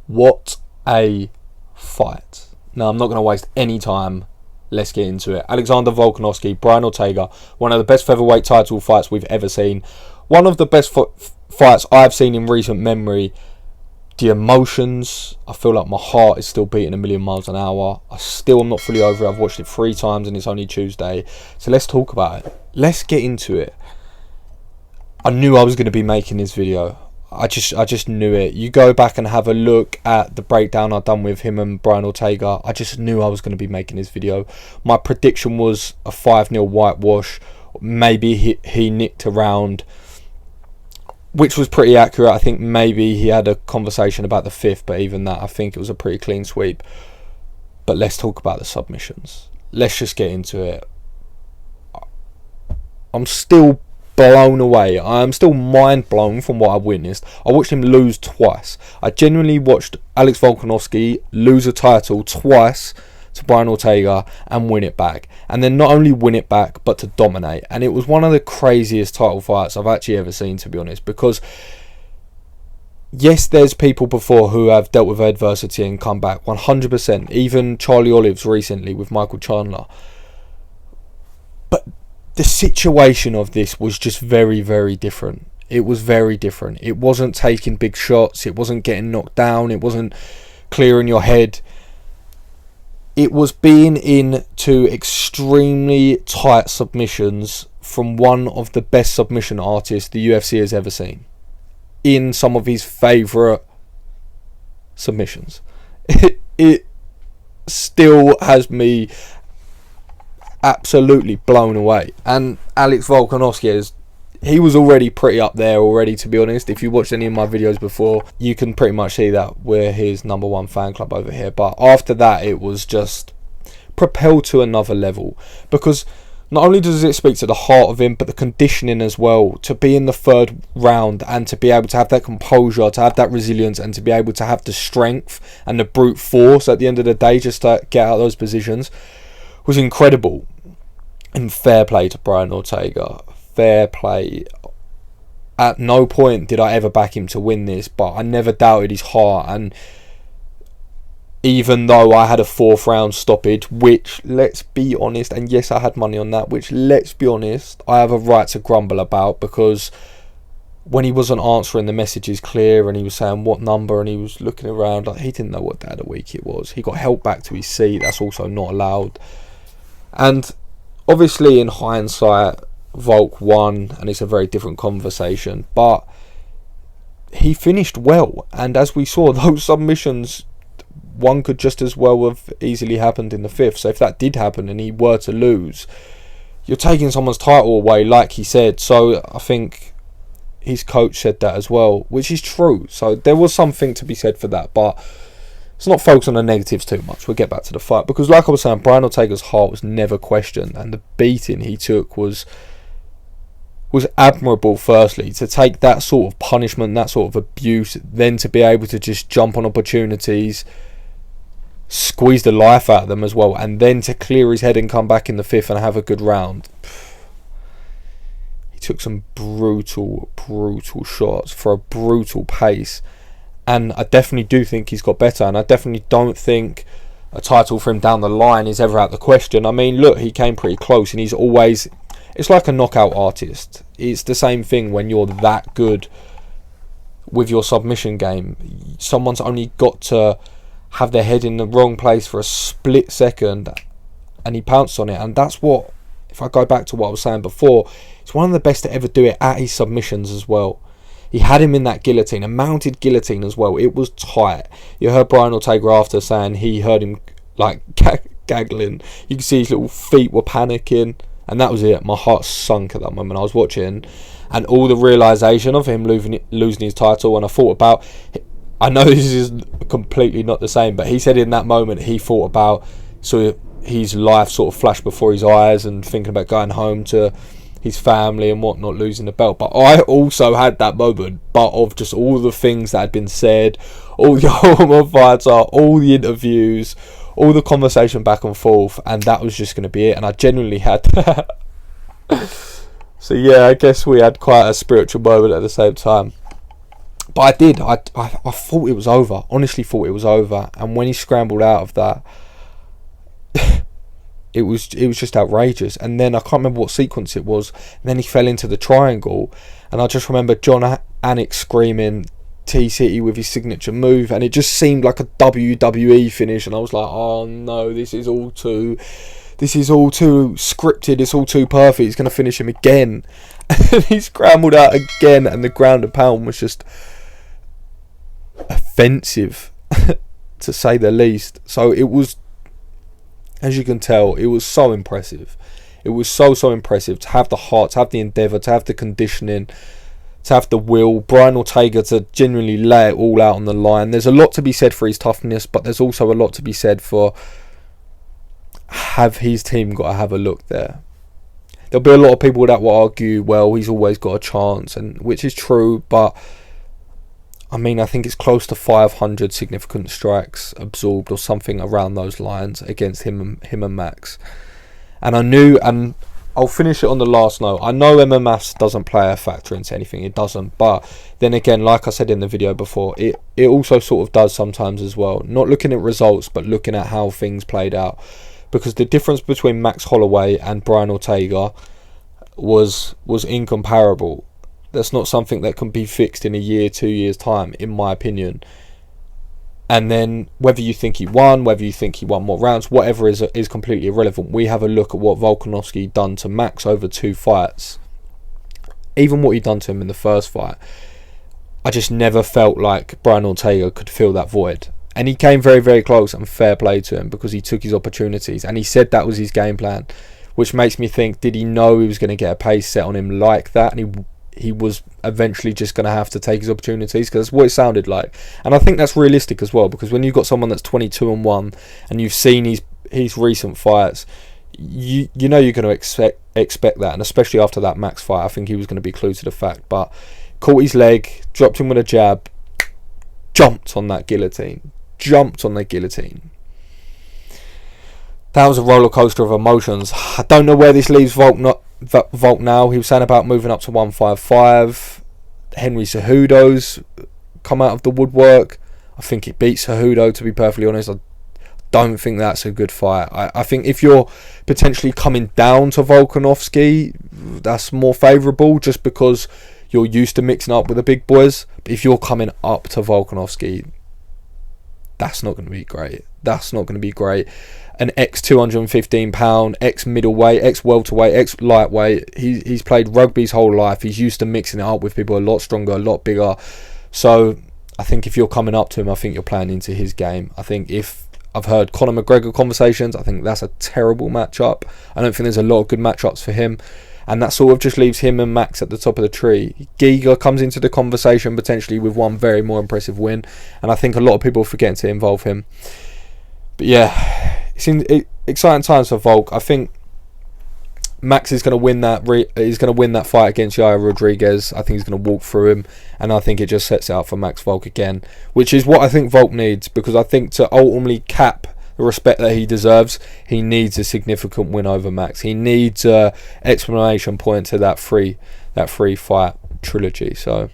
What a fight. Now, I'm not going to waste any time. Let's get into it. Alexander Volkanovski, Brian Ortega, one of the best featherweight title fights we've ever seen. One of the best fights I've seen in recent memory. The emotions, I feel like my heart is still beating a million miles an hour. I still am not fully over it. I've watched it 3 times and it's only Tuesday. So let's talk about it. Let's get into it. I knew I was going to be making this video. I just knew it. You go back and have a look at the breakdown I've done with him and Brian Ortega. I just knew I was going to be making this video. My prediction was a 5-0 whitewash. Maybe he nicked a round, which was pretty accurate. I think maybe he had a conversation about the 5th, but even that, I think it was a pretty clean sweep. But let's talk about the submissions. Let's just get into it. I'm still blown away. I am still mind blown from what I've witnessed. I watched him lose twice. I genuinely watched Alex Volkanovski lose a title twice to Brian Ortega and win it back. And then not only win it back, but to dominate. And it was one of the craziest title fights I've actually ever seen, to be honest. Because yes, there's people before who have dealt with adversity and come back 100%. Even Charlie Olives recently with Michael Chandler. But the situation of this was just very, very different. It was very different. It wasn't taking big shots. It wasn't getting knocked down. It wasn't clearing your head. It was being into extremely tight submissions from one of the best submission artists the UFC has ever seen. In some of his favourite submissions. It still has me absolutely blown away. And Alex Volkanovski he was already pretty up there already, to be honest. If you watched any of my videos before, you can pretty much see that we're his #1 fan club over here. But after that, it was just propelled to another level, because not only does it speak to the heart of him, but the conditioning as well, to be in the 3rd round and to be able to have that composure, to have that resilience, and to be able to have the strength and the brute force at the end of the day just to get out of those positions was incredible. And fair play to Brian Ortega. Fair play. At no point did I ever back him to win this, but I never doubted his heart. And even though I had a 4th round stoppage, which, let's be honest, and yes, I had money on that, which, let's be honest, I have a right to grumble about, because when he wasn't answering the messages clear and he was saying what number and he was looking around, like, he didn't know what day of the week it was. He got helped back to his seat. That's also not allowed. And obviously, in hindsight, Volk won, and it's a very different conversation. But he finished well, and as we saw, those submissions, one could just as well have easily happened in the 5th. So if that did happen and he were to lose, you're taking someone's title away, like he said. So I think his coach said that as well, which is true. So there was something to be said for that, but let's not focus on the negatives too much. We'll get back to the fight, because like I was saying, Brian Ortega's heart was never questioned, and the beating he took was admirable. Firstly, to take that sort of punishment, that sort of abuse, then to be able to just jump on opportunities, squeeze the life out of them as well, and then to clear his head and come back in the 5th and have a good round. He took some brutal shots for a brutal pace. And I definitely do think he's got better, and I definitely don't think a title for him down the line is ever out the question. I mean, look, he came pretty close, and he's always... It's like a knockout artist. It's the same thing when you're that good with your submission game. Someone's only got to have their head in the wrong place for a split second, and he pounced on it. And that's what, if I go back to what I was saying before, he's one of the best to ever do it at his submissions as well. He had him in that guillotine, a mounted guillotine as well. It was tight. You heard Brian Ortega after saying he heard him like gaggling. You can see his little feet were panicking, and that was it. My heart sunk at that moment. I was watching, and all the realisation of him losing his title, and I thought about... I know this is completely not the same, but he said in that moment he thought about his life sort of flashed before his eyes, and thinking about going home to his family and whatnot, losing the belt. But I also had that moment, but of just all the things that had been said, all the Ultimate Fighter, all the interviews, all the conversation back and forth, and that was just going to be it. And I genuinely had that. So yeah, I guess we had quite a spiritual moment at the same time. But I did. I thought it was over. Honestly thought it was over. And when he scrambled out of that, it was just outrageous. And then I can't remember what sequence it was. And then he fell into the triangle. And I just remember John Anik screaming T-City with his signature move. And it just seemed like a WWE finish. And I was like, oh no, this is all too scripted. It's all too perfect. He's going to finish him again. And he scrambled out again. And the ground and pound was just offensive, to say the least. So it was, as you can tell, it was so impressive. It was so impressive to have the heart, to have the endeavour, to have the conditioning, to have the will. Brian Ortega to genuinely lay it all out on the line. There's a lot to be said for his toughness, but there's also a lot to be said for have his team got to have a look there. There'll be a lot of people that will argue, well, he's always got a chance, and which is true, but I mean, I think it's close to 500 significant strikes absorbed or something around those lines against him and Max. And I knew, and I'll finish it on the last note, I know MMS doesn't play a factor into anything, it doesn't, but then again, like I said in the video before, it also sort of does sometimes as well. Not looking at results, but looking at how things played out. Because the difference between Max Holloway and Brian Ortega was incomparable. That's not something that can be fixed in a year, 2 years time, in my opinion. And then whether you think he won, whether you think he won more rounds, whatever is completely irrelevant. We have a look at what Volkanovski done to Max over 2 fights. Even what he done to him in the first fight. I just never felt like Brian Ortega could fill that void. And he came very, very close, and fair play to him, because he took his opportunities. And he said that was his game plan. Which makes me think, did he know he was going to get a pace set on him like that? And he was eventually just going to have to take his opportunities, because that's what it sounded like. And I think that's realistic as well, because when you've got someone that's 22-1 and you've seen his recent fights, you know you're going to expect that. And especially after that Max fight, I think he was going to be clue to the fact. But caught his leg, dropped him with a jab, jumped on that guillotine. That was a roller coaster of emotions. I don't know where this leaves Volk now. He was saying about moving up to 155. Henry Cejudo's come out of the woodwork. I think it beats Cejudo, to be perfectly honest. I don't think that's a good fight. I think if you're potentially coming down to Volkanovski, that's more favourable, just because you're used to mixing up with the big boys. But if you're coming up to Volkanovski, that's not going to be great. An ex-215-pound, ex-middleweight, ex-welterweight, ex-lightweight. He's played rugby his whole life. He's used to mixing it up with people a lot stronger, a lot bigger. So I think if you're coming up to him, I think you're playing into his game. I think if I've heard Conor McGregor conversations, I think that's a terrible matchup. I don't think there's a lot of good matchups for him. And that sort of just leaves him and Max at the top of the tree. Giga comes into the conversation potentially with one very more impressive win. And I think a lot of people are forgetting to involve him. But yeah, it's exciting times for Volk. I think Max is going to win that. He's going to win that fight against Yair Rodriguez. I think he's going to walk through him, and I think it just sets it out for Max Volk again, which is what I think Volk needs, because I think to ultimately cap the respect that he deserves, he needs a significant win over Max. He needs an exclamation point to that free fight trilogy. So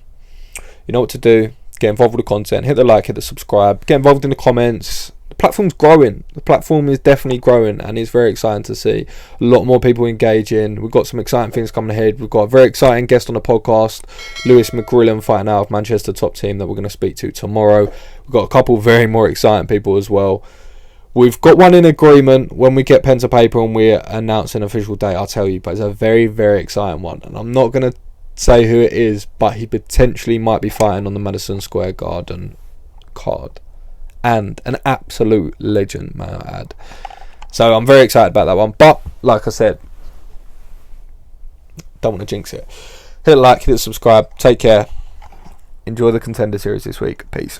you know what to do. Get involved with the content. Hit the like, hit the subscribe. Get involved in the comments. The platform's growing. The platform is definitely growing, and it's very exciting to see a lot more people engaging. We've got some exciting things coming ahead. We've got a very exciting guest on the podcast, Lewis McGrillen, fighting out of Manchester top team, that we're going to speak to tomorrow. We've got a couple very more exciting people as well. We've got one in agreement. When we get pen to paper and we announce an official date, I'll tell you, but it's a very, very exciting one, and I'm not going to say who it is, but he potentially might be fighting on the Madison Square Garden card. And an absolute legend, may I add. So I'm very excited about that one. But, like I said, don't want to jinx it. Hit the like, hit the subscribe. Take care. Enjoy the Contender Series this week. Peace.